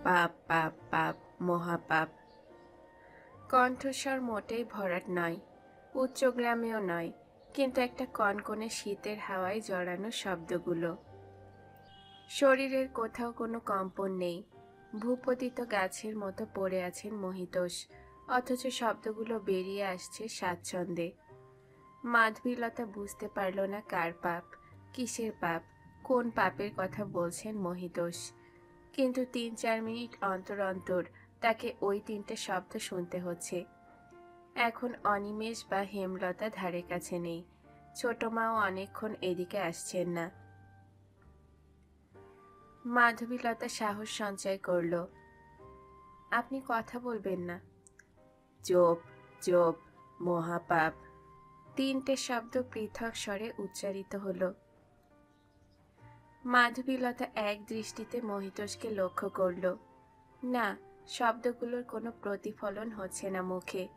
পাপ পাপ পাপ মহাপাপ। কণ্ঠস্বর মোটেই ভরাট নয়, উচ্চগ্রামেও নয়, কিন্তু একটা কনকনে শীতের হাওয়ায় জড়ানো শব্দগুলো। শরীরের কোথাও কোনো কম্পন নেই, ভূপতিত গাছের মতো পড়ে আছেন মহিতোষ, অথচ শব্দগুলো বেরিয়ে আসছে স্বাচ্ছন্দ্যে। মাধবীলতা বুঝতে পারল না কার পাপ, কিসের পাপ, কোন পাপের কথা বলছেন মহিতোষ। কিন্তু ৩-৪ মিনিট অন্তর অন্তর তাকে ওই তিনটে শব্দ শুনতে হচ্ছে। এখন অনিমেষ বা হেমলতা ধারে কাছে নেই, ছোট মাও অনেকক্ষণ এদিকে আসছেন না। মাধবীলতা সাহস সঞ্চয় করল। আপনি কথা বলবেন না? চোপ চোপ মহাপাপ। তিনটে শব্দ পৃথক স্বরে উচ্চারিত হলো। মাধবীলতা এক দৃষ্টিতে মহিতোষকে লক্ষ্য করল। না, শব্দগুলোর কোনো প্রতিফলন হচ্ছে না মুখে।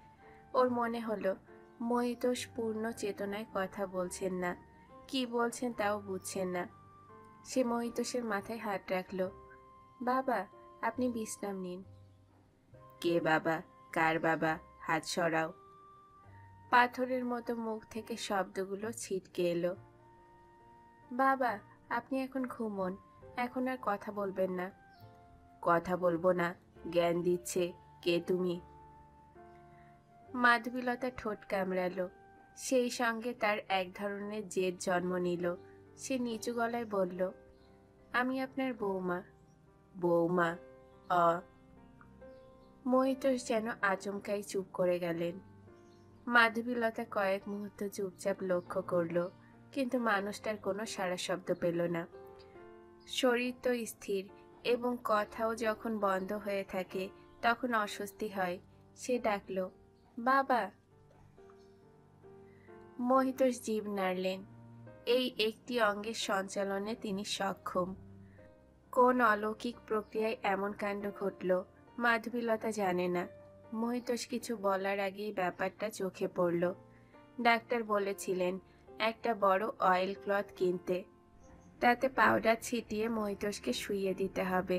ওর মনে হলো মহিতোষ পূর্ণ চেতনায় কথা বলছেন না, কি বলছেন তাও বুঝছেন না। সে মহিতোষের মাথায় হাত রাখল। বাবা, আপনি বিশ্রাম নিন। কে বাবা? কার বাবা? হাত সরাও। পাথরের মতো মুখ থেকে শব্দগুলো ছিটকে এলো। বাবা, আপনি এখন ঘুমোন, এখন আর কথা বলবেন না। কথা বলবো না? জ্ঞান দিচ্ছে। কে তুমি? মাধবীলতা ঠোঁট কামড়ালো, সেই সঙ্গে তার এক ধরনের জেদ জন্ম নিল। সে নিচু গলায় বলল, আমি আপনার বৌমা। বৌমা? অ। মহিতোষ যেন আচমকাই চুপ করে গেলেন। মাধবীলতা কয়েক মুহূর্ত চুপচাপ লক্ষ্য করল, কিন্তু মানুষটার কোনো সাড়া শব্দ পেল না। শরীর তো স্থির, এবং কথাও যখন বন্ধ হয়ে থাকে তখন অস্বস্তি হয়। সে ডাকল, বাবা। মহিতোষ জিভ নাড়লেন। এই একটি অঙ্গের সঞ্চালনে তিনি সক্ষম। কোন অলৌকিক প্রক্রিয়ায় এমন কাণ্ড ঘটল মাধবীলতা জানে না। মহিতোষ কিছু বলার আগেই ব্যাপারটা চোখে পড়ল। ডাক্তার বলেছিলেন একটা বড় অয়েল ক্লথ কিনতে, তাতে পাউডার ছিটিয়ে মহিতোষকে শুইয়ে দিতে হবে।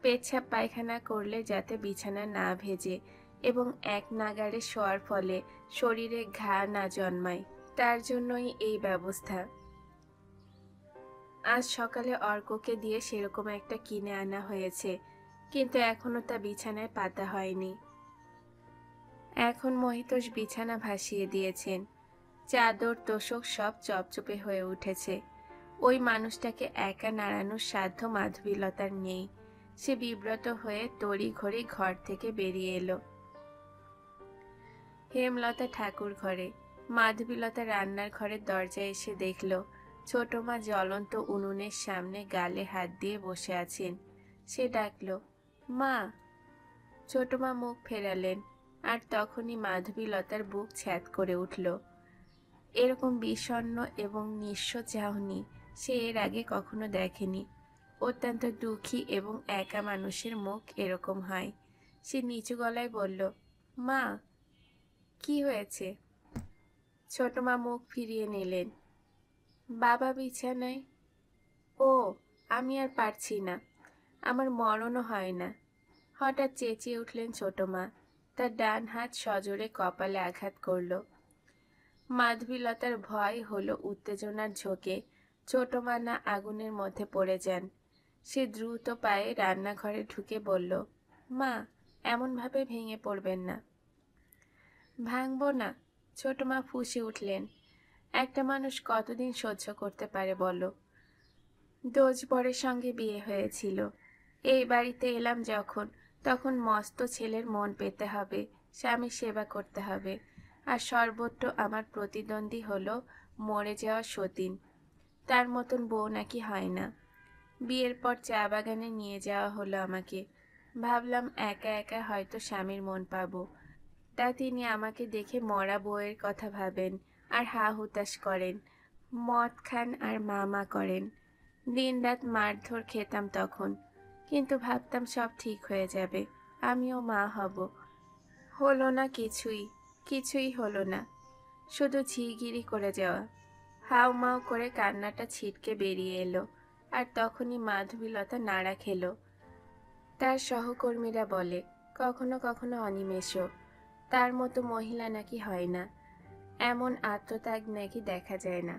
পেচ্ছাপ পায়খানা করলে যাতে বিছানা না ভেজে এবং এক নাগাড়ে শোয়ার ফলে শরীরে ঘা না জন্মায়, তার জন্যই এই ব্যবস্থা। আজ সকালে অর্ককে দিয়ে সেরকম একটা কিনে আনা হয়েছে, কিন্তু এখনো তা বিছানায় পাতা হয়নি। এখন মহিতোষ বিছানা ভাসিয়ে দিয়েছেন, চাদর তোশক সব চপচপে হয়ে উঠেছে। ওই মানুষটাকে একা নাড়ানোর সাধ্য মাধবীলতার নেই। সে বিব্রত হয়ে তড়িঘড়ি ঘর থেকে বেরিয়ে এলো। হেমলতা ঠাকুর ঘরে, মাধবীলতা রান্নার ঘরের দরজায় এসে দেখল ছোট মা জ্বলন্ত উনুনের সামনে গালে হাত দিয়ে বসে আছেন। সে ডাকল, মা। ছোট মা মুখ ফেরালেন, আর তখনই মাধবীলতার বুক ছ্যাদ করে উঠল। এরকম বিষণ্ণ এবং নিঃস্ব চাহনি সে এর আগে কখনো দেখেনি। অত্যন্ত দুঃখী এবং একা মানুষের মুখ এরকম হয়। সে নিচু গলায় বলল, মা। কি হয়েছে? ছোট মা মুখ ফিরিয়ে নিলেন। বাবা বিছানায়। ও, আমি আর পারছি না, আমার মরণও হয় না। হঠাৎ চেঁচিয়ে উঠলেন ছোট মা। তার ডান হাত সজোরে কপালে আঘাত করল। মাধবীলতার ভয় হলো উত্তেজনার ঝোঁকে ছোট মা না আগুনের মধ্যে পড়ে যান। সে দ্রুত পায়ে রান্নাঘরে ঢুকে বলল, মা, এমনভাবে ভেঙে পড়বেন না। ভাঙব না, ছোট মা ফুঁসে উঠলেন। একটা মানুষ কতদিন সহ্য করতে পারে বলো? দোজবরের সঙ্গে বিয়ে হয়েছিল। এই বাড়িতে এলাম যখন, তখন মস্ত ছেলের মন পেতে হবে, স্বামীর সেবা করতে হবে, আর সর্বত্র আমার প্রতিদ্বন্দ্বী হলো মরে যাওয়া সতীন। তার মতন বউ নাকি হয় না। বিয়ের পর চা বাগানে নিয়ে যাওয়া হলো আমাকে। ভাবলাম একা একা হয়তো স্বামীর মন পাবো। তা তিনি আমাকে দেখে মরা বউয়ের কথা ভাবেন আর হা হুতাশ করেন, মদ খান আর মা করেন। দিনরাত মারধর খেতাম তখন, কিন্তু ভাবতাম সব ঠিক হয়ে যাবে, আমিও মা হব। হলো না কিছুই, কিছুই হলো না, শুধু ঝিগিরি করে যাওয়া। হাউ মাউ করে কান্নাটা ছিটকে বেরিয়ে এলো, আর তখনই মাধবীলতা নাড়া খেলো। তার সহকর্মীরা বলে, কখনো কখনো অনিমেষও। তার মতো মহিলা নাকি হয় না, এমন আত্মত্যাগ নাকি দেখা যায় না।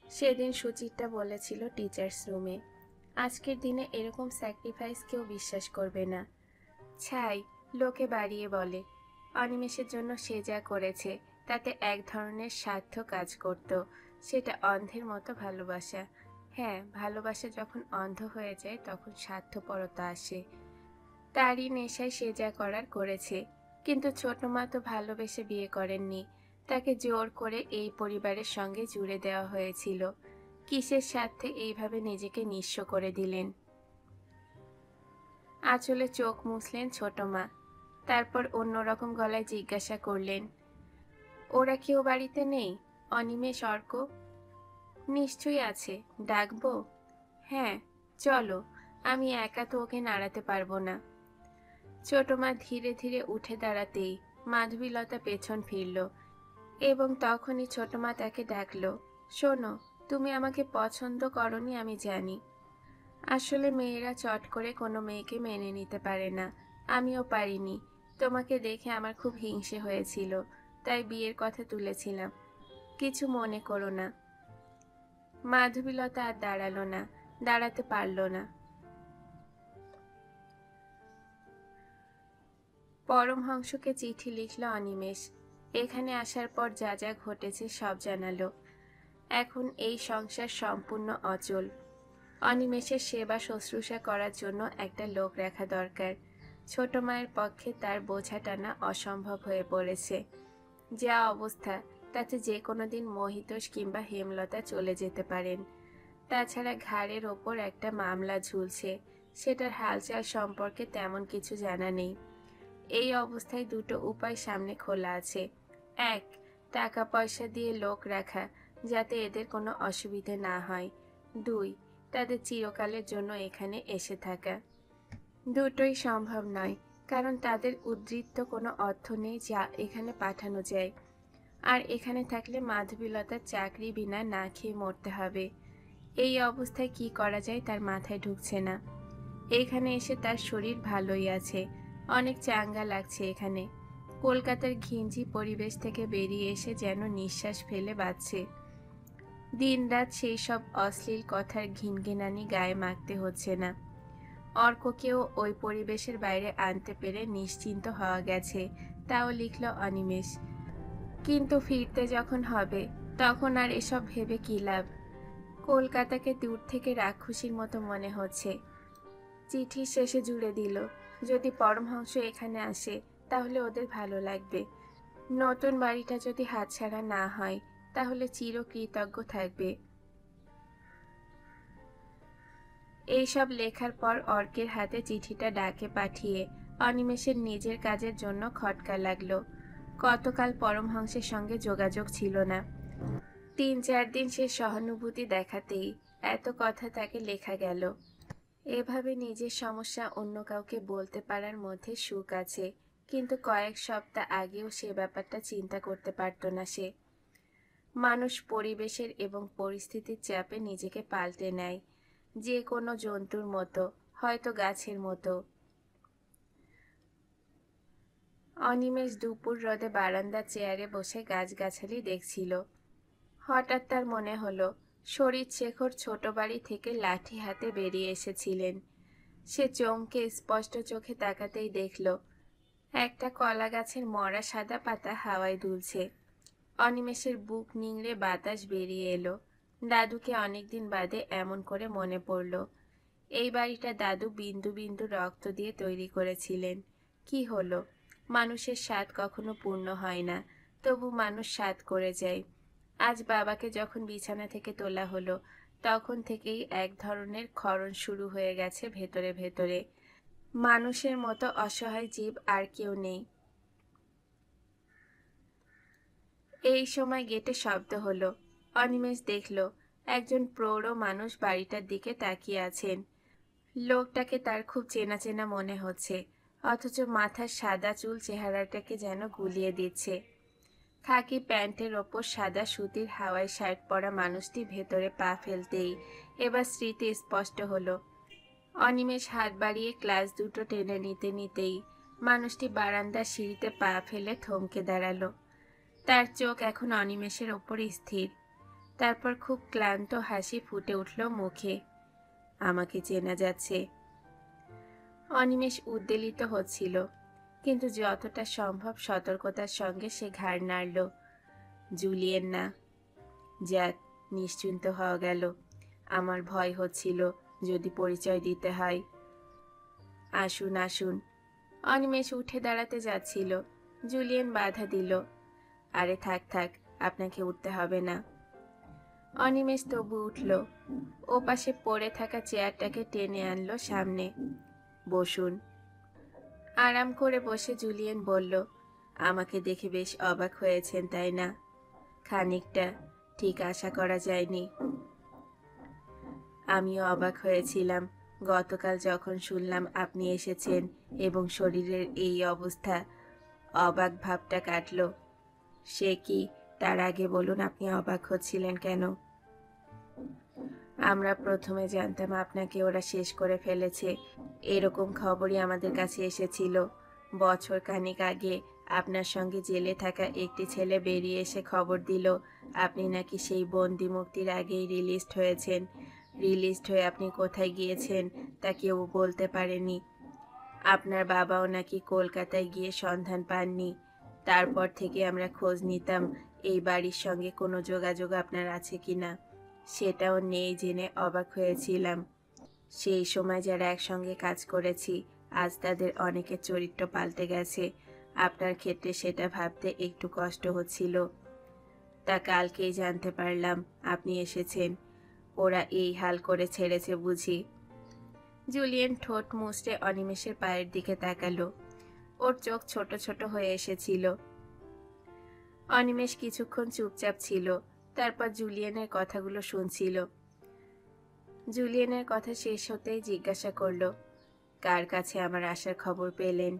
সেদিন সুচিত্রা বলেছিল টিচার্স রুমে, আজকের দিনে এরকম স্যাক্রিফাইস কেউ বিশ্বাস করবে না। ছাই, লোকে বাড়িয়ে বলে। অনিমেষের জন্য সে যা করেছে তাতে এক ধরনের স্বার্থ কাজ করত, সেটা অন্ধের মতো ভালোবাসা। হ্যাঁ, ভালোবাসা যখন অন্ধ হয়ে যায় তখন স্বার্থপরতা আসে। তারই নেশায় সে যা করার করেছে। কিন্তু ছোট মা তো ভালোবেসে বিয়ে করেননি, তাকে জোর করে এই পরিবারের সঙ্গে জুড়ে দেওয়া হয়েছিল। কিসের স্বার্থে এইভাবে নিজেকে নিঃস্ব করে দিলেন? আঁচলে চোখ মুছলেন ছোট মা, তারপর অন্যরকম গলায় জিজ্ঞাসা করলেন, ওরা কেউ বাড়িতে নেই? অনিমেষ, অর্ক? নিশ্চয়ই আছে, ডাকবো? হ্যাঁ, চলো, আমি একা তো ওকে নাড়াতে পারবো না। ছোট মা ধীরে ধীরে উঠে দাঁড়াতেই মাধবীলতা পেছন ফিরল এবং তখনই ছোট মা তাকে ডাকলো, শোনো, তুমি আমাকে পছন্দ করনি আমি জানি। আসলে মেয়েরা চট করে কোনো মেয়েকে মেনে নিতে পারে না, আমিও পারিনি। তোমাকে দেখে আমার খুব হিংসে হয়েছিল, তাই বিয়ের কথা তুলেছিলাম। কিছু মনে করো না। মাধবীলতা আর দাঁড়ালো না, দাঁড়াতে পারল না। পরমহংসকে চিঠি লিখল অনিমেষ। এখানে আসার পর যা যা ঘটেছে সব জানালো। এখন এই সংসার সম্পূর্ণ অচল। অনিমেষের সেবা শুশ্রূষা করার জন্য একটা লোক রাখা দরকার। ছোট মায়ের পক্ষে তার বোঝা টানা অসম্ভব হয়ে পড়েছে। যা অবস্থা, তাতে যে কোনো দিন মহিতোষ কিংবা হেমলতা চলে যেতে পারেন। তাছাড়া ঘাড়ের ওপর একটা মামলা ঝুলছে, সেটার হালচাল সম্পর্কে তেমন কিছু জানা নেই। এই অবস্থায় দুটো উপায় সামনে খোলা আছে। এক, টাকা পয়সা দিয়ে লোক রাখা, যাতে এদের কোনো অসুবিধে না হয়। দুই, তাদের চিরকালের জন্য এখানে এসে থাকা। দুটোই সম্ভব নয়, কারণ তাদের উদ্বৃত্ত কোনো অর্থ নেই যা এখানে পাঠানো যায়। আর এখানে থাকলে মাধবীলতার চাকরি বিনা না খেয়ে মরতে হবে। এই অবস্থায় কি করা যায় তার মাথায় ঢুকছে না। এখানে এসে তার শরীর ভালোই আছে, অনেক চাঙ্গা লাগছে এখানে। কলকাতার ঘিঞ্জি পরিবেশ থেকে বেরিয়ে এসে যেন নিঃশ্বাস ফেলে বাঁচছে। দিনরাত সেই সব অশ্লীল কথার ঘিনঘিনানি গায়ে মাখতে হচ্ছে না। অর্ককেও ওই পরিবেশের বাইরে আনতে পেরে নিশ্চিন্ত হওয়া গেছে, তাও লিখল অনিমেষ। কিন্তু ফিরতে যখন হবে তখন আর এসব ভেবে কি লাভ? কলকাতাকে দূর থেকে রাক্ষসীর মতো মনে হচ্ছে। চিঠির শেষে জুড়ে দিল, যদি পরমহংস এখানে আসে তাহলে ওদের ভালো লাগবে। নতুন বাড়িটা যদি হাতছাড়া না হয় তাহলে চিরকৃতজ্ঞ থাকবে। এইসব লেখার পর অর্কের হাতে চিঠিটা ডাকে পাঠিয়ে অনিমেষের নিজের কাজের জন্য খটকা লাগলো। গতকাল পরমহংসের সঙ্গে যোগাযোগ ছিল না। 3-4 দিন সে সহানুভূতি দেখাতেই এত কথা তাকে লেখা গেল। এভাবে নিজের সমস্যা অন্য কাউকে বলতে পারার মধ্যে সুখ আছে, কিন্তু কয়েক সপ্তাহ আগেও সে ব্যাপারটা চিন্তা করতে পারত না সে। মানুষ পরিবেশের এবং পরিস্থিতির চাপে নিজেকে পাল্টে নেয়, যে কোনো জন্তুর মতো, হয়তো গাছের মতো। অনিমেষ দুপুর রোদে বারান্দার চেয়ারে বসে গাছগাছালি দেখছিল। হঠাৎ তার মনে হলো শরীরশেখর ছোট বাড়ি থেকে লাঠি হাতে বেরিয়ে এসেছিলেন। সে চমকে স্পষ্ট চোখে তাকাতেই দেখল একটা কলা গাছের মরা সাদা পাতা হাওয়ায় দুলছে। অনিমেষের বুক নিংড়ে বাতাস বেরিয়ে এলো। দাদুকে অনেকদিন বাদে এমন করে মনে পড়ল। এই বাড়িটা দাদু বিন্দু বিন্দু রক্ত দিয়ে তৈরি করেছিলেন। কি হলো, মানুষের স্বাদ কখনো পূর্ণ হয় না, তবু মানুষ স্বাদ করে যায়। আজ বাবাকে যখন বিছানা থেকে তোলা হলো তখন থেকেই এক ধরনের ক্ষরণ শুরু হয়ে গেছে ভেতরে ভেতরে। মানুষের মতো অসহায় জীব আর কেউ নেই। এই সময় গেটে শব্দ হলো। অনিমেষ দেখল একজন প্রৌঢ় মানুষ বাড়িটার দিকে তাকিয়ে আছেন। লোকটাকে তার খুব চেনা চেনা মনে হচ্ছে, অথচ মাথার সাদা চুল চেহারাটাকে যেন গুলিয়ে দিচ্ছে। খাকি প্যান্টের ওপর সাদা সুতির হাওয়াই শার্ট পরা মানুষটি ভেতরে পা ফেলতেই এবার স্মৃতি স্পষ্ট হলো। অনিমেষ হাত বাড়িয়ে গ্লাস দুটো টেনে নিতে নিতেই মানুষটি বারান্দার সিঁড়িতে পা ফেলে থমকে দাঁড়ালো। তার চোখ এখন অনিমেষের ওপর স্থির। তারপর খুব ক্লান্ত হাসি ফুটে উঠল মুখে। আমাকে চেনা যাচ্ছে। অনিমেষ উদ্বেলিত হচ্ছিল, কিন্তু যতটা সম্ভব সতর্কতার সঙ্গে সে ঘাড় নাড়ল। জুলিয়েন না। যাক, নিশ্চিন্ত হওয়া গেল। আমার ভয় হচ্ছিল যদি পরিচয় দিতে হয়। আসুন আসুন। অনিমেষ উঠে দাঁড়াতে যাচ্ছিল, জুলিয়েন বাধা দিল। আরে থাক থাক, আপনাকে উঠতে হবে না। অনিমেষ তবু উঠল। ও পাশে পড়ে থাকা চেয়ারটাকে টেনে আনলো সামনে। বসুন। আরাম করে বসে জুলিয়েন বলল, আমাকে দেখে বেশ অবাক হয়েছেন তাই না? খানিকটা। ঠিক আশা করা যায়নি। আমিও অবাক হয়েছিলাম গতকাল যখন শুনলাম আপনি এসেছেন এবং শরীরের এই অবস্থা। অবাক ভাবটা কাটলো। সে কি? তার আগে বলুন, আপনি অবাক হচ্ছিলেন কেন? আমরা প্রথমে জানতাম আপনাকে ওরা শেষ করে ফেলেছে, এরকম খবরই আমাদের কাছে এসেছিল। বছর খানেক আগে আপনার সঙ্গে জেলে থাকা একটি ছেলে বেরিয়ে এসে খবর দিল আপনি নাকি সেই বন্দি মুক্তির আগেই রিলিজড হয়েছেন। রিলিজড হয়ে আপনি কোথায় গিয়েছেন তা কেউ বলতে পারেনি। আপনার বাবাও নাকি কলকাতায় গিয়ে সন্ধান পাননি। তারপর থেকে আমরা খোঁজ নিতাম এই বাড়ির সঙ্গে কোনো যোগাযোগ আপনার আছে কিনা। সেটাও নেই জেনে অবাক হয়েছিলাম। সেই সময় যারা একসঙ্গে কাজ করেছি আজ তাদের অনেকের চরিত্র পাল্টে গেছে। আপনার ক্ষেত্রে সেটা ভাবতে একটু কষ্ট হচ্ছিল। তা কালকেই জানতে পারলাম আপনি এসেছেন। ওরা এই হাল করে ছেড়েছে বুঝি? জুলিয়েন ঠোঁট মুছড়ে অনিমেষের পায়ের দিকে তাকালো। ওর চোখ ছোট ছোট হয়ে এসেছিল। অনিমেষ কিছুক্ষণ চুপচাপ ছিল, তারপর জুলিয়েনের কথাগুলো শুনছিল। জুলিয়েনের কথা শেষ হতেই জিজ্ঞাসা করল, কার কাছে আমার আসার খবর পেলেন?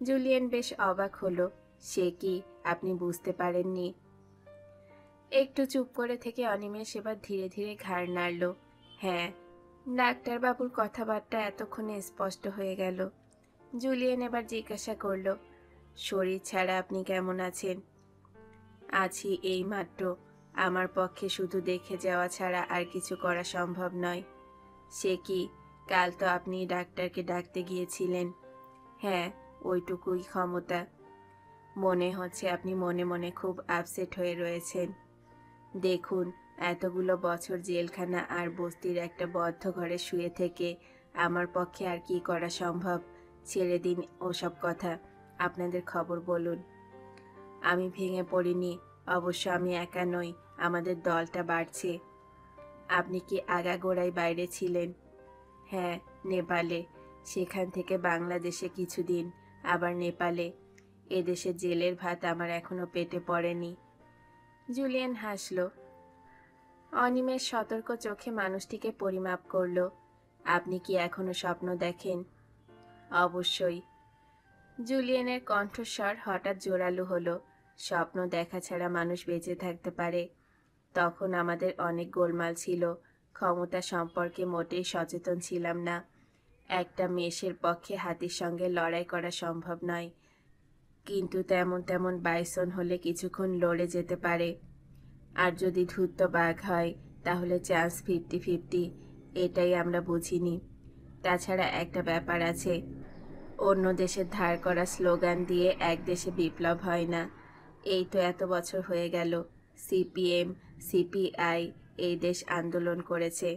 জুলিয়েন বেশ অবাক হলো। সে কি, আপনি বুঝতে পারেননি? একটু চুপ করে থেকে অনিমেষ এবার ধীরে ধীরে ঘাড় নাড়ল। হ্যাঁ। ডাক্তারবাবুর কথাবার্তা এতক্ষণে স্পষ্ট হয়ে গেল। জুলিয়েন এবার জিজ্ঞাসা করল, শরীর ছাড়া আপনি কেমন আছেন? আছি এই মাত্র। আমার পক্ষে শুধু দেখে যাওয়া ছাড়া আর কিছু করা সম্ভব নয়। সে কি, কাল তো আপনি ডাক্তারকে ডাকতে গিয়েছিলেন। হ্যাঁ, ওইটুকুই ক্ষমতা। মনে হচ্ছে আপনি মনে মনে খুব আপসেট হয়ে রয়েছেন। দেখুন, এতগুলো বছর জেলখানা আর বস্তির একটা বদ্ধ ঘরে শুয়ে থেকে আমার পক্ষে আর কি করা সম্ভব। ছেড়ে দিন ওসব কথা, আপনাদের খবর বলুন। আমি ভেঙে পড়িনি। অবশ্য আমি একা নই, আমাদের দলটা বাড়ছে। আপনি কি আগাগোড়াই বাইরে ছিলেন? হ্যাঁ, নেপালে। সেখান থেকে বাংলাদেশে কিছুদিন, আবার নেপালে। এদেশে জেলের ভাত আমার এখনো পেটে পড়েনি। জুলিয়েন হাসল। অনিমেষ সতর্ক চোখে মানুষটিকে পরিমাপ করল। আপনি কি এখনো স্বপ্ন দেখেন? অবশ্যই। জুলিয়েনের কণ্ঠস্বর হঠাৎ জোরালো হলো। স্বপ্ন দেখা ছাড়া মানুষ বেঁচে থাকতে পারে? তখন আমাদের অনেক গোলমাল ছিল, ক্ষমতা সম্পর্কে মোটেই সচেতন ছিলাম না। একটা মেষের পক্ষে হাতির সঙ্গে লড়াই করা সম্ভব নয়, কিন্তু তেমন তেমন বাইসন হলে কিছুক্ষণ লড়ে যেতে পারে। আর যদি ধূর্ত বাঘ হয় তাহলে চান্স 50-50। এটাই আমরা বুঝিনি। তাছাড়া একটা ব্যাপার আছে, অন্য দেশের ধার করা স্লোগান দিয়ে এক দেশে বিপ্লব হয় না। এই তো এত বছর হয়ে গেল সিপিএম সিপিআই এই দেশ আন্দোলন করেছে।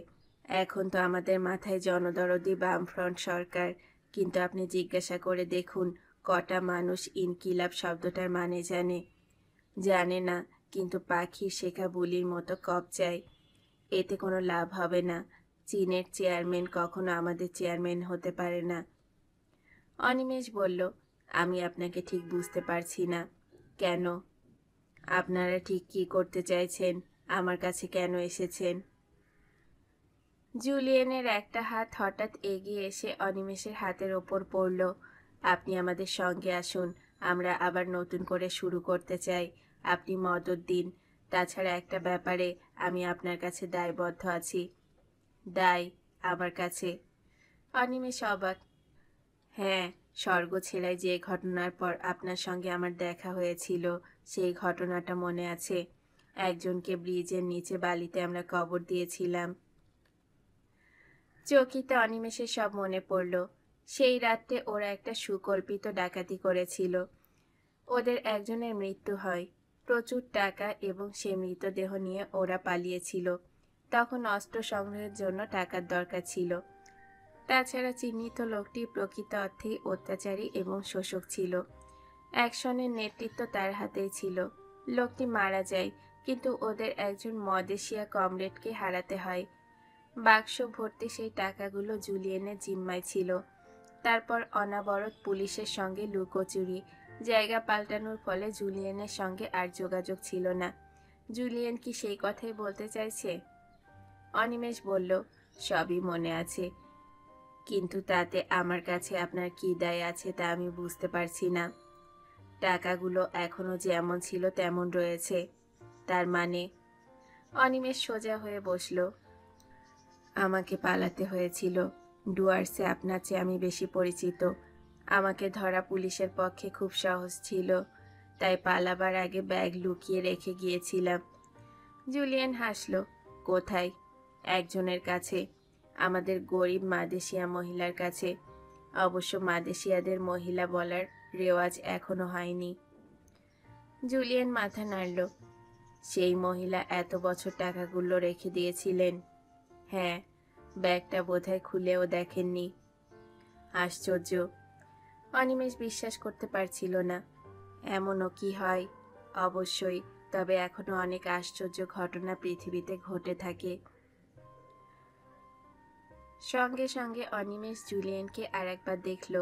এখন তো আমাদের মাথায় জনদরদি বামফ্রন্ট সরকার। কিন্তু আপনি জিজ্ঞাসা করে দেখুন কটা মানুষ ইনকিলাব শব্দটার মানে জানে? জানে না, কিন্তু পাখির শেখা বুলির মতো কপ চায়। এতে কোনো লাভ হবে না। চীনের চেয়ারম্যান কখনো আমাদের চেয়ারম্যান হতে পারে না। অনিমেষ বলল, আমি আপনাকে ঠিক বুঝতে পারছি না। কেন? আপনারা ঠিক কি করতে চাইছেন? আমার কাছে কেন এসেছেন? জুলিয়েনের একটা হাত হঠাৎ এগিয়ে এসে অনিমেষের হাতের ওপর পড়ল। আপনি আমাদের সঙ্গে আসুন, আমরা আবার নতুন করে শুরু করতে চাই। আপনি মদত দিন। তাছাড়া একটা ব্যাপারে আমি আপনার কাছে দায়বদ্ধ আছি। দায়? আমার কাছে? অনিমেষ অবাক। হ্যাঁ, স্বর্গ ছেড়ায় যে ঘটনার পর আপনার সঙ্গে আমার দেখা হয়েছিল সেই ঘটনাটা মনে আছে? একজনকে ব্রিজের নিচে বালিতে আমরা কবর দিয়েছিলাম। চকিতে অনিমেষের সব মনে পড়ল। সেই রাত্রে ওরা একটা সুকল্পিত ডাকাতি করেছিল। ওদের একজনের মৃত্যু হয়। প্রচুর টাকা এবং সে মৃতদেহ নিয়ে ওরা পালিয়েছিল। তখন অস্ত্র সংগ্রহের জন্য টাকার দরকার ছিল। তাছাড়া চিহ্নিত লোকটি প্রকৃত অর্থেই অত্যাচারী এবং শোষক ছিল। অ্যাকশনের নেতৃত্ব তার হাতেই ছিল। লোকটি মারা যায়, কিন্তু ওদের একজন মদেশিয়া কমরেডকে হারাতে হয়। বাক্স ভর্তি সেই টাকাগুলো জুলিয়েনের জিম্মায় ছিল। তারপর অনাবরত পুলিশের সঙ্গে লুকোচুরি। জায়গা পাল্টানোর ফলে জুলিয়েনের সঙ্গে আর যোগাযোগ ছিল না। জুলিয়েন কি সেই কথাই বলতে চাইছে? অনিমেষ বলল, সবই মনে আছে, কিন্তু তাতে আমার কাছে আপনার কি দায় আছে তা আমি বুঝতে পারছি না। টাকাগুলো এখনো যেমন ছিল তেমন রয়েছে। তার মানে? অনিমেষ সোজা হয়ে বসল। আমাকে পালাতে হয়েছিল। ডুয়ার্সে আপনার চেয়ে আমি বেশি পরিচিত। আমাকে ধরা পুলিশের পক্ষে খুব সহজ ছিল, তাই পালাবার আগে ব্যাগ লুকিয়ে রেখে গিয়েছিলাম। জুলিয়েন হাসল। কোথায়? একজনের কাছে, আমাদের গরিব মাদেশিয়া মহিলার কাছে। অবশ্য মাদেশিয়াদের মহিলা বলার রেওয়াজ এখনো হয়নি। জুলিয়েন মাথা নাড়ল। সেই মহিলা এত বছর টাকাগুলো রেখে দিয়েছিলেন? হ্যাঁ, ব্যাগটা বোধহয় খুলেও দেখেননি। আশ্চর্য। অনিমেষ বিশ্বাস করতে পারছিল না। এমনও কি হয়? অবশ্যই, তবে এখনো অনেক আশ্চর্য ঘটনা পৃথিবীতে ঘটে থাকে। সঙ্গে সঙ্গে অনিমেষ জুলিয়েনকে আর একবার দেখল।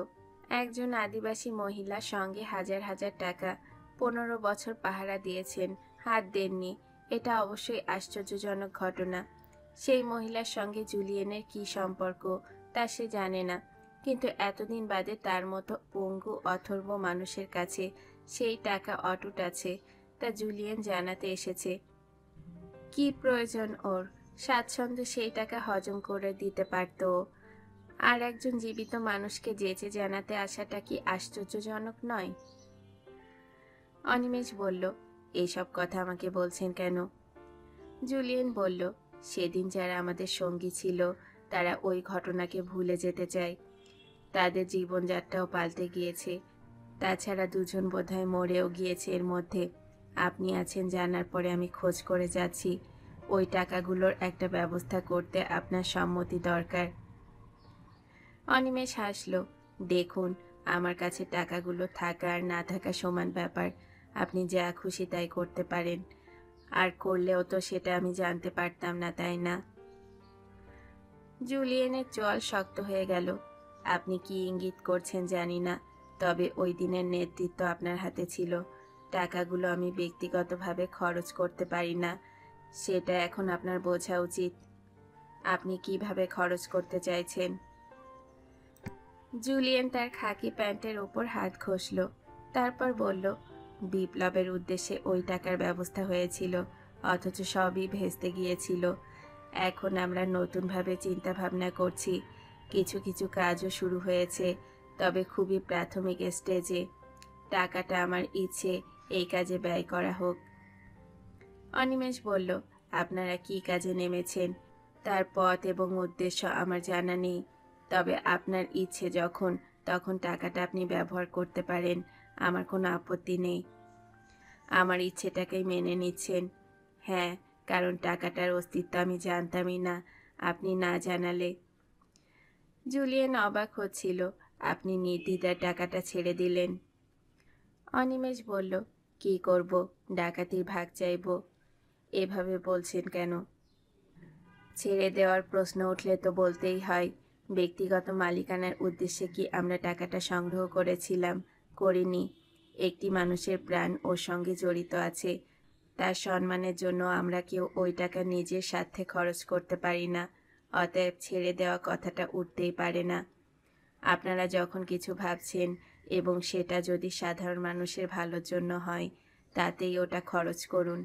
একজন আদিবাসী মহিলা, সঙ্গে হাজার হাজার টাকা। 15 বছর পাহারা দিয়েছেন, হাত দেননি। এটা অবশ্যই আশ্চর্যজনক ঘটনা। সেই মহিলার সঙ্গে জুলিয়েনের কি সম্পর্ক তা সে জানে না, কিন্তু এতদিন বাদে তার মতো পঙ্গু অথর্ব মানুষের কাছে সেই টাকা অটুট আছে তা জুলিয়েন জানাতে এসেছে। কি প্রয়োজন ওর? স্বাচ্ছন্দ্যে সেই টাকা হজম করে দিতে পারত। আর একজন জীবিত মানুষকে যেচে জানাতে আসাটা কি আশ্চর্যজনক নয়? অনিমেষ বলল, এইসব কথা আমাকে বলছেন কেন? জুলিয়েন বলল, সেদিন যারা আমাদের সঙ্গী ছিল তারা ওই ঘটনাকে ভুলে যেতে চায়। তাদের জীবনযাত্রাও পাল্টে গিয়েছে। তাছাড়া দুজন বোধহয় মরেও গিয়েছে এর মধ্যে। আপনি আছেন জানার পরে আমি খোঁজ করে যাচ্ছি। ওই টাকাগুলোর একটা ব্যবস্থা করতে আপনার সম্মতি দরকার। অনিমেষ হাসল। দেখুন, আমার কাছে টাকাগুলো থাকা আর না থাকা সমান ব্যাপার। আপনি যা খুশি তাই করতে পারেন। আর করলেও তো সেটা আমি জানতে পারতাম না, তাই না? জুলিয়েনের চোয়াল শক্ত হয়ে গেল। আপনি কি ইঙ্গিত করছেন জানি না, তবে ওই দিনের নেতৃত্ব আপনার হাতে ছিল। টাকাগুলো আমি ব্যক্তিগতভাবে খরচ করতে পারি না, সেটা এখন আপনার বোঝা উচিত। আপনি কিভাবে খরচ করতে চাইছেন? জুলিয়েন তার খাকি প্যান্টের ওপর হাত ঘষল। তারপর বলল, বিপ্লবের উদ্দেশ্যে ওই টাকার ব্যবস্থা হয়েছিল, অথচ সবই ভেস্তে গিয়েছিল। এখন আমরা নতুনভাবে চিন্তা ভাবনা করছি। কিছু কিছু কাজও শুরু হয়েছে, তবে খুবই প্রাথমিক স্টেজে। টাকাটা আমার ইচ্ছে এই কাজে ব্যয় করা হোক। অনিমেষ বলল, আপনারা কি কাজে নেমেছেন তার পথ এবং উদ্দেশ্য আমার জানা নেই, তবে আপনার ইচ্ছে যখন তখন টাকাটা আপনি ব্যবহার করতে পারেন, আমার কোনো আপত্তি নেই। আমার ইচ্ছেটাকেই মেনে নিচ্ছেন? হ্যাঁ, কারণ টাকাটার অস্তিত্ব আমি জানতামই না, আপনি না জানালে। জুলিয়েন অবাক হচ্ছিল। আপনি নির্দ্বিধায় টাকাটা ছেড়ে দিলেন? অনিমেষ বলল, কি করব, ডাকাতির ভাগ চাইব। এভাবে বলছেন কেন? ছেড়ে দেওয়ার প্রশ্ন উঠলে তো বলতেই হয়। ব্যক্তিগত মালিকানার উদ্দেশ্যে কি আমরা টাকাটা সংগ্রহ করেছিলাম? করিনি। একটি মানুষের প্রাণ ওর সঙ্গে জড়িত আছে। তার সম্মানের জন্য আমরা কেউ ওই টাকা নিজের স্বার্থে খরচ করতে পারি না। অতএব ছেড়ে দেওয়া কথাটা উঠতেই পারে না। আপনারা যখন কিছু ভাবছেন এবং সেটা যদি সাধারণ মানুষের ভালোর জন্য হয়, তাতেই ওটা খরচ করুন।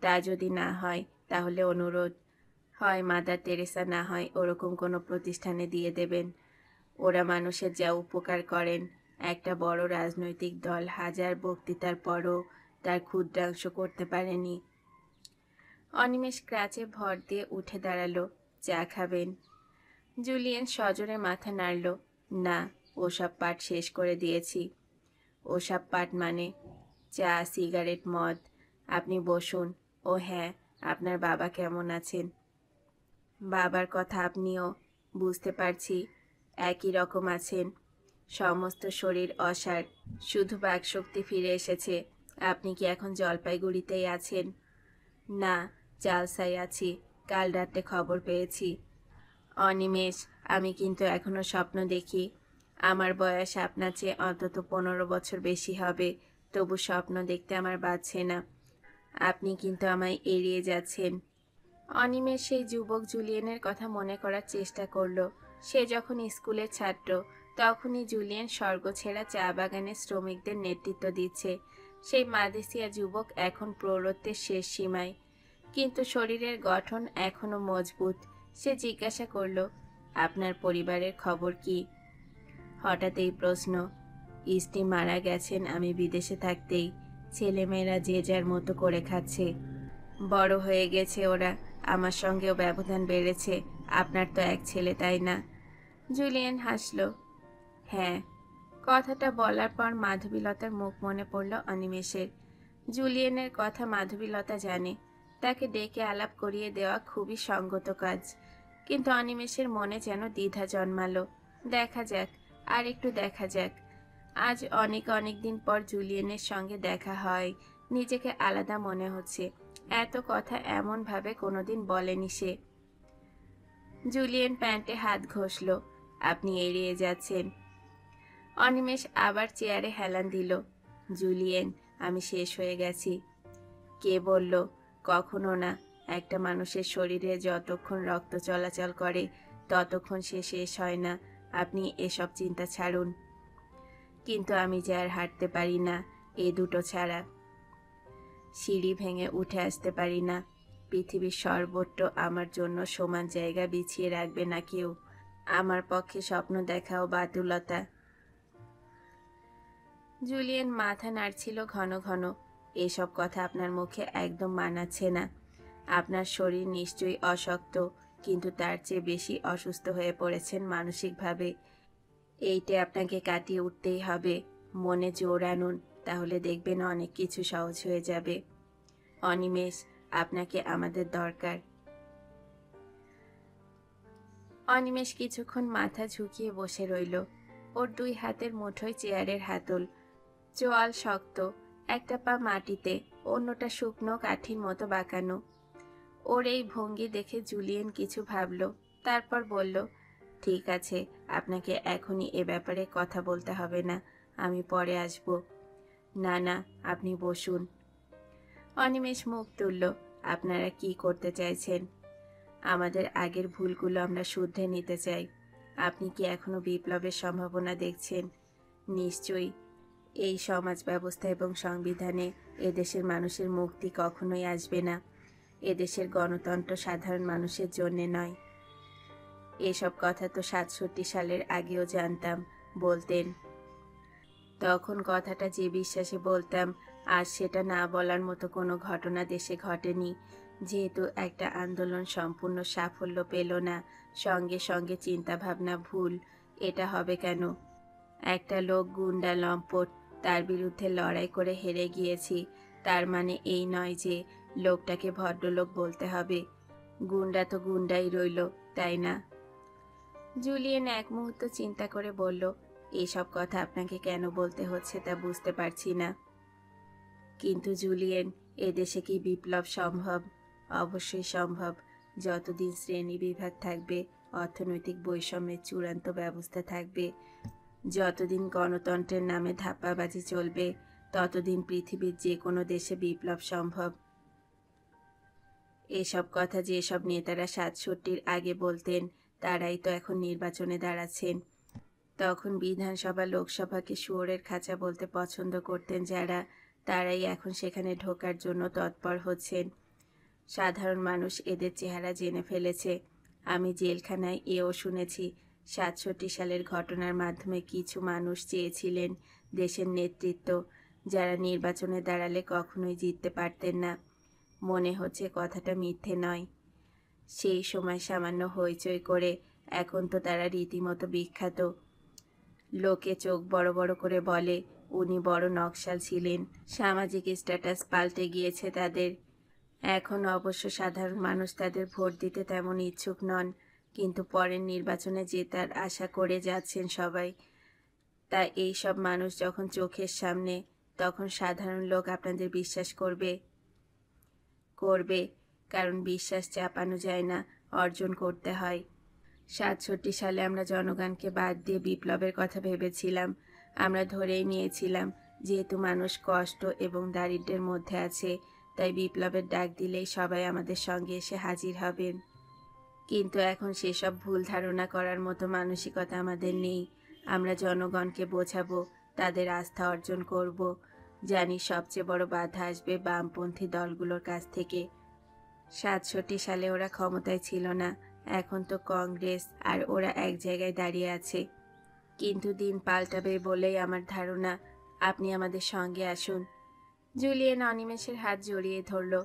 তা যদি না হয় তাহলে অনুরোধ, হয় মাদার তেরেসা, না হয় ওরকম কোনো প্রতিষ্ঠানে দিয়ে দেবেন। ওরা মানুষের যা উপকার করেন, একটা বড় রাজনৈতিক দল হাজার বক্তৃতার পরও তার ক্ষুদ্রাংশ করতে পারেনি। অনিমেষ ক্রাচে ভর দিয়ে উঠে দাঁড়ালো। চা খাবেন? জুলিয়েন সজোরে মাথা নাড়ল। না, ওসব পাঠ শেষ করে দিয়েছি। ওসব পাঠ মানে? চা, সিগারেট, মদ। আপনি বসুন। ও হ্যাঁ, আপনার বাবা কেমন আছেন? বাবার কথা আপনিও, বুঝতে পারছি, একই রকম আছেন। সমস্ত শরীর অসাড়, শুধু বাকশক্তি ফিরে এসেছে। আপনি কি এখন জলপাইগুড়িতেই আছেন? না, জালসায় আছি। কাল রাতে খবর পেয়েছি। অনিমেষ, আমি কিন্তু এখনো স্বপ্ন দেখি। আমার বয়স আপনার চেয়ে অন্তত 15 বছর বেশি হবে, তবু স্বপ্ন দেখতে আমার বাধছে না। আপনি কিন্তু আমায় এড়িয়ে যাচ্ছেন। অনিমেষ সেই যুবক জুলিয়েনের কথা মনে করার চেষ্টা করলো। সে যখন স্কুলের ছাত্র, তখনই জুলিয়েন স্বর্গছেড়া চা বাগানের শ্রমিকদের নেতৃত্ব দিচ্ছে। সেই মাদেশিয়া যুবক এখন প্রৌঢ়ত্বের শেষ সীমায়, কিন্তু শরীরের গঠন এখনো মজবুত। সে জিজ্ঞাসা করল, আপনার পরিবারের খবর কি? হঠাৎ এই প্রশ্ন। স্ত্রী মারা গেছেন আমি বিদেশে থাকতেই। ছেলেমেয়েরা যে যার মতো করে খাচ্ছে। বড় হয়ে গেছে ওরা, আমার সঙ্গেও ব্যবধান বেড়েছে। আপনার তো এক ছেলে, তাই না? জুলিয়েন হাসল। হ্যাঁ। কথাটা বলার পর মাধবীলতার মুখ মনে পড়ল অনিমেষের। জুলিয়েনের কথা মাধবীলতা জানে। তাকে ডেকে আলাপ করিয়ে দেওয়া খুবই সঙ্গত কাজ, কিন্তু অনিমেষের মনে যেন দ্বিধা জন্মালো। দেখা যাক, আর একটু দেখা যাক। আজ অনেক অনেক দিন পর জুলিয়েনের সঙ্গে দেখা হয়, নিজেকে আলাদা মনে হচ্ছে। এত কথা এমন ভাবে কোনোদিন বলেনি সে। জুলিয়েন প্যান্টে হাত ঘষল। আপনি এড়িয়ে যাচ্ছেন। অনিমেষ আবার চেয়ারে হেলান দিল। জুলিয়েন, আমি শেষ হয়ে গেছি। কে বলল? কখনো না। একটা মানুষের শরীরে যতক্ষণ রক্ত চলাচল করে ততক্ষণ সে শেষ হয় না। আপনি এসব চিন্তা ছাড়ুন। কিন্তু আমি যে আর হাঁটতে পারি না, এ দুটো ছাড়া। সিঁড়ি ভেঙে উঠে আসতে পারি না। পৃথিবীর সর্বত্র আমার জন্য সমান জায়গা বিছিয়ে রাখবে না কেউ। আমার পক্ষে স্বপ্ন দেখাও বাতুলতা। জুলিয়েন মাথা নাড়ছিল ঘন ঘন। এসব কথা আপনার মুখে একদম মানাচ্ছে না। আপনার শরীর নিশ্চয়ই অশক্ত, কিন্তু তার চেয়ে বেশি অসুস্থ হয়ে পড়েছেন মানসিকভাবে। এইটে আপনাকে কাটিয়ে উঠতেই হবে। মনে জোর আনুন, তাহলে দেখবেন অনেক কিছু সহজ হয়ে যাবে। অনিমেষ, আপনাকে আমাদের দরকার। অনিমেষ কিছুক্ষণ মাথা ঝুঁকিয়ে বসে রইল। ওর দুই হাতের মুঠোয় চেয়ারের হাতল। চোয়াল শক্ত, একটা পা মাটিতে, অন্যটা শুকনো কাঠির মতো বাঁকানো। ওর এই ভঙ্গি দেখে জুলিয়েন কিছু ভাবল, তারপর বলল, ঠিক আছে, আপনাকে এখনই এ ব্যাপারে কথা বলতে হবে না, আমি পরে আসব। না না, আপনি বসুন। অনিমেষ মুখ তুলল। আপনারা কি করতে চাইছেন? আমাদের আগের ভুলগুলো আমরা শুধরে নিতে চাই। আপনি কি এখনো বিপ্লবের সম্ভাবনা দেখছেন? নিশ্চয়ই। এই সমাজ ব্যবস্থা এবং সংবিধানে এদেশের মানুষের মুক্তি কখনোই আসবে না। এদেশের গণতন্ত্র সাধারণ মানুষের জন্যে নয়। এসব কথা তো 67 সালের আগেও জানতাম, বলতেন। তখন কথাটা যে বিশ্বাসে বলতাম, আজ সেটা না বলার মতো কোনো ঘটনা দেশে ঘটেনি। যেহেতু একটা আন্দোলন সম্পূর্ণ সাফল্য পেল না, সঙ্গে সঙ্গে চিন্তাভাবনা ভুল, এটা হবে কেন? একটা লোক গুন্ডা লম্পট, তার বিরুদ্ধে লড়াই করে হেরে গিয়েছি, তার মানে এই নয় যে লোকটাকে ভদ্রলোক বলতে হবে। গুন্ডা তো গুন্ডাই রইল, তাই না? জুলিয়েন এক মুহূর্ত চিন্তা করে বলল, এসব কথা আপনাকে কেন বলতে হচ্ছে তা বুঝতে পারছি না। কিন্তু জুলিয়েন, এদেশে কি বিপ্লব সম্ভব? অবশ্যই সম্ভব, যতদিন শ্রেণী বিভাগ থাকবে, অর্থনৈতিক বৈষম্যের চূড়ান্ত ব্যবস্থা থাকবে, যতদিন গণতন্ত্রের নামে ধাপ্পাবাজি চলবে, ততদিন পৃথিবীর যে কোনো দেশে বিপ্লব সম্ভব। এসব কথা যেসব নেতারা 67-র আগে বলতেন, তারাই তো এখন নির্বাচনে দাঁড়াচ্ছেন। তখন বিধানসভা লোকসভাকে শুয়োরের খাঁচা বলতে পছন্দ করতেন যারা, তারাই এখন সেখানে ঢোকার জন্য তৎপর হচ্ছেন। সাধারণ মানুষ এদের চেহারা জেনে ফেলেছে। আমি জেলখানায় এও শুনেছি 67 সালের ঘটনার মাধ্যমে কিছু মানুষ চেয়েছিলেন দেশের নেতৃত্ব, যারা নির্বাচনে দাঁড়ালে কখনোই জিততে পারতেন না। মনে হচ্ছে কথাটা মিথ্যে নয়। সেই সময় সামান্য হইচই করে এখন তো তারা রীতিমতো বিখ্যাত। লোকে চোখ বড় বড় করে বলে উনি বড় নকশাল ছিলেন। সামাজিক স্ট্যাটাস পাল্টে গিয়েছে তাদের। এখন অবশ্য সাধারণ মানুষ তাদের ভোট দিতে তেমন ইচ্ছুক নন, কিন্তু পরের নির্বাচনে জেতার আশা করে যাচ্ছেন সবাই। তা এই সব মানুষ যখন চোখের সামনে, তখন সাধারণ লোক আপনাদের বিশ্বাস করবে। কারণ বিশ্বাস চাপানো যায় না, অর্জন করতে হয়। 67 সালে আমরা জনগণকে বাদ দিয়ে বিপ্লবের কথা ভেবেছিলাম। আমরা ধরেই নিয়েছিলাম যেহেতু মানুষ কষ্ট এবং দারিদ্র্যের মধ্যে আছে, তাই বিপ্লবের ডাক দিলেই সবাই আমাদের সঙ্গে এসে হাজির হবেন। কিন্তু এখন সেসব ভুল ধারণা করার মতো মানসিকতা আমাদের নেই। আমরা জনগণকে বোঝাবো, তাদের আস্থা অর্জন করব। জানি সবচেয়ে বড় বাধা আসবে বামপন্থী দলগুলোর কাছ থেকে। 67 সালে ওরা ক্ষমতায় ছিল না, এখন তো কংগ্রেস আর ওরা এক জায়গায় দাঁড়িয়ে আছে। কিন্তু দিন পাল্টাবে বলেই আমার ধারণা। আপনি আমাদের সঙ্গে আসুন। জুলিয়েন অনিমেষের হাত জড়িয়ে ধরল।